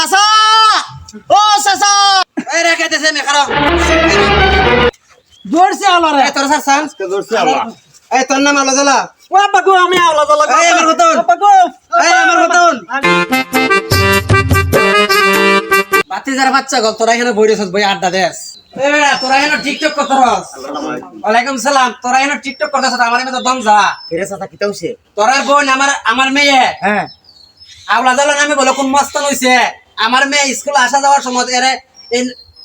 চাচা ও চাচা এই রে কেটেছে মে খারাপ দৌড়ছে আলারে এই তোর স্যার সান্স কে ধরছে আল্লাহ এই তোর নাম আলো জ্বালা ও বাগু আমি আওলা জ্বালা এই আমার মতন বাগু এই আমার মতন বাতি যারা বাচ্চা গল তোরা এখানে বইরেছস বই আড্ডা দেস এই বেটা তোরা এখানে টিকটক করছস ওয়ালাইকুম সালাম তোরা এখানে টিকটক করছস আমার মত দম যা ফিরে চাচা কি তাউছে তোরা বোন আমার মেয়ে হ্যাঁ আওলা জ্বালা নামে বলে কোন মস্তান হইছে আমার মেয়ে স্কুল আসা যাওয়ার সময় এরে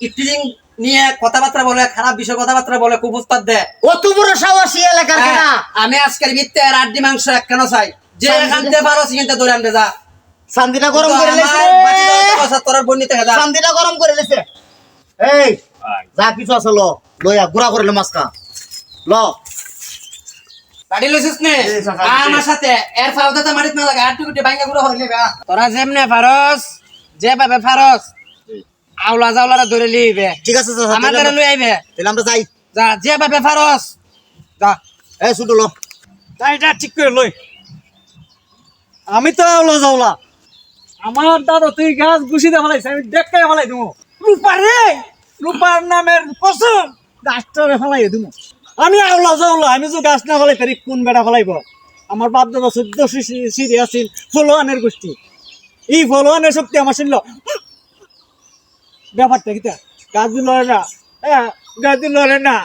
ইফটিজিং নিয়ে কথাবার্তা বলে খারাপ বিষয় কথাবার্তা বলে খুব উস্তাদ দে অত বড় সাহসী এলাকার কেনা আমি আজকের ভিত্তে আর আড্ডি মাংস এক কেন চাই যে এখান থেকে পারো সিনতে ধরে আনতে যা শান্তিটা গরম করে লেছে তোর বন্নিতে হেদা শান্তিটা গরম করে লেছে এই যা কিছু আছে ল লয়া গুড়া করে লে মাছকা ল গাড়ি লইছিস নে আমার সাথে এর ফাউদাতে মারিত না লাগা আটটু গুটি ভাঙা গুড়া হইলে গা তোরা যেমনে ফারস যে ভাবে ফারস আওলা জাওলারা ধরে লিবে ঠিক আছে চাচা আমাদের লই আইবে তাহলে আমরা যাই যা যে ভাবে ফারস যা এই শুধু ল তাইটা ঠিক করে লই আমি তো আওলা যাওলা আমার দাদা তুই গাছ গুছিতে ফেলাইছ আমি দেখতে ফেলাই দিমু রূপার রে রূপার নামের কসম গাছটারে ফেলাই দিমু আমি আওলা যাওলা আমি তো গাছ না ফেলাই তারি কোন বেটা ফেলাইব আমার বাপ দাদা 14 সিরি আছিল ফলোয়ানের গোষ্ঠী এই ফলোয়ানের শক্তি আমার ছিল ব্যাপারটা কিটা গাছ লড়ে না গাছ লড়ে না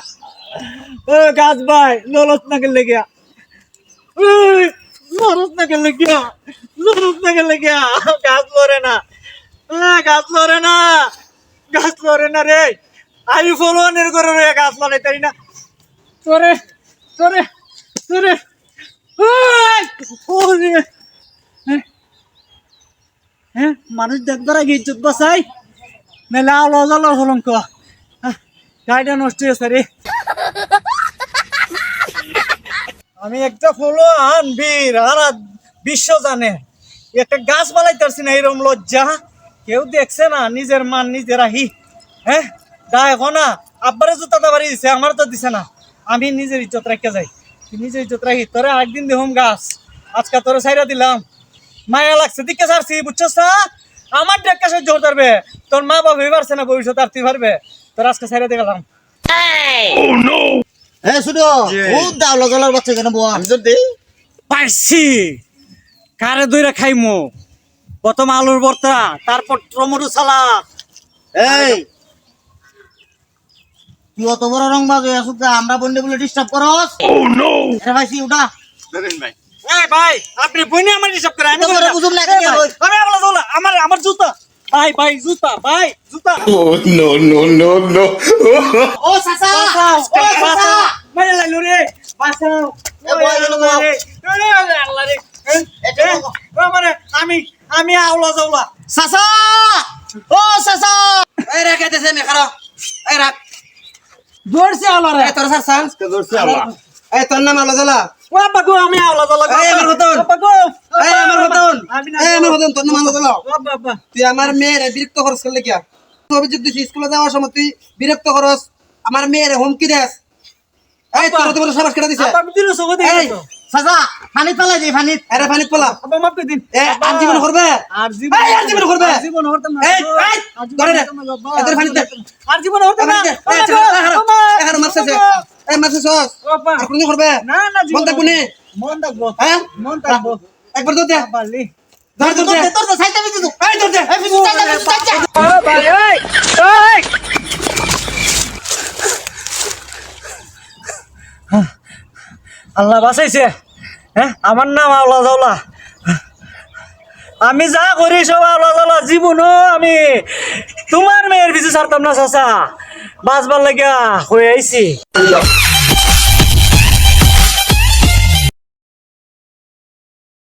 ও গাছ ভাই নলস না গেলে গিয়া লড়স না গেলে গিয়া লড়স না গেলে গিয়া গাছ লড়ে না গাছ লড়ে না গাছ লড়ে না রে আমি ফলোয়ানের করে রে গাছ লড়াই তারি না তোরে তোরে তোরে হ্যাঁ মানুষ দেখবার আগে ইজ্জত বাঁচাই মেলা আলো জ্বালো হলঙ্ক গাড়িটা নষ্ট হয়েছে রে আমি একটা ফলো আনবীর আর বিশ্ব জানে একটা গাছ বানাইতেছি না এরকম লজ্জা কেউ দেখছে না নিজের মান নিজের আহি হ্যাঁ দা এখন না আব্বারে জুতাটা বাড়ি দিছে আমার তো দিছে না আমি নিজের ইজ্জত রাখতে যাই নিজের ইজ্জত রাখি তোরে একদিন দেখুম গাছ আজকে তোরে সাইরা দিলাম মায়া লাগছে দিকে সারছি বুঝছস না আমার ডেকা সহ্য করতে পারবে তোর মা বাবা পারছে না ভবিষ্যৎ আর তুই পারবে তোর আজকে সাইরা দিয়ে গেলাম এই শুধু খুব দাওলা জলার বাচ্চা কেন বউ আমি যদি পারছি কারে দইরা খাইমু প্রথম আলুর ভর্তা তারপর টমেটো সালাদ এই তুই অত বড় রং বাজ হয়ে আসুক আমরা বন্ডে বলে ডিস্টার্ব করস ও নো আরে ভাই উঠা দেবেন ভাই এই ভাই আপনি বইনে আমার হিসাব করে আমি তোমরা বুঝুম না কেন আমি আমলা দোলা আমার জুতা ভাই ভাই জুতা ভাই জুতা Oh, no, no, no, no. ও চাচা ও চাচা মানে লাইলো রে বাঁচাও এ বয় গেল গো। রে আল্লাহ রে মানে আমি আওলা যাওলা চাচা ও চাচা এই রে কেটেছে মে খারাপ এই রাখ দৌড়ছে আলারে এই তোর স্যার সান্স কে ধরছে আল্লাহ এই তোর নাম আলো জ্বালা ও বাগু আমি আওলা যাওলা এই আমার মতন বাগু এই আমার মতন আমি না এই আমার মতন তোর নাম আলো জ্বালা ও বাবা তুই আমার মেয়ের বিরক্ত করছ করলে কি তুই অভিযোগ দিছিস স্কুলে যাওয়ার সময় তুই বিরক্ত করস আমার মেয়ের হুমকি দেস এই তোর তোমার সাবাস কেটে দিছে আমি দিলো সব এই দেখি চাচা পানি পালাই দি পানি আরে পানিত পলা আব্বা মাফ করে দিন এ আর জীবন করবে আর জীবন এই আর জীবন করবে আর জীবন হরতাম না এই ধরে দে এদের পানিত দে আর জীবন হরতাম না এখন মারছে এই মারছে সস বাবা আর কোন করবে না না মন থাকবো নি মন থাকবো হ্যাঁ মন থাকবো একবার দে বালি ধর দে তোর তো সাইডে দিছু এই ধর দে এই ফিসু চাচা ও বালি এই এই আল্লাহ বাঁচাইছে হ্যাঁ আমার নাম আওলা জাওলা আমি যা করি সব আওলা জাওলা জীবনও আমি তোমার মেয়ের পিছু ছাড়তাম না চাচা বাঁচবার লাগিয়া হয়ে আইছি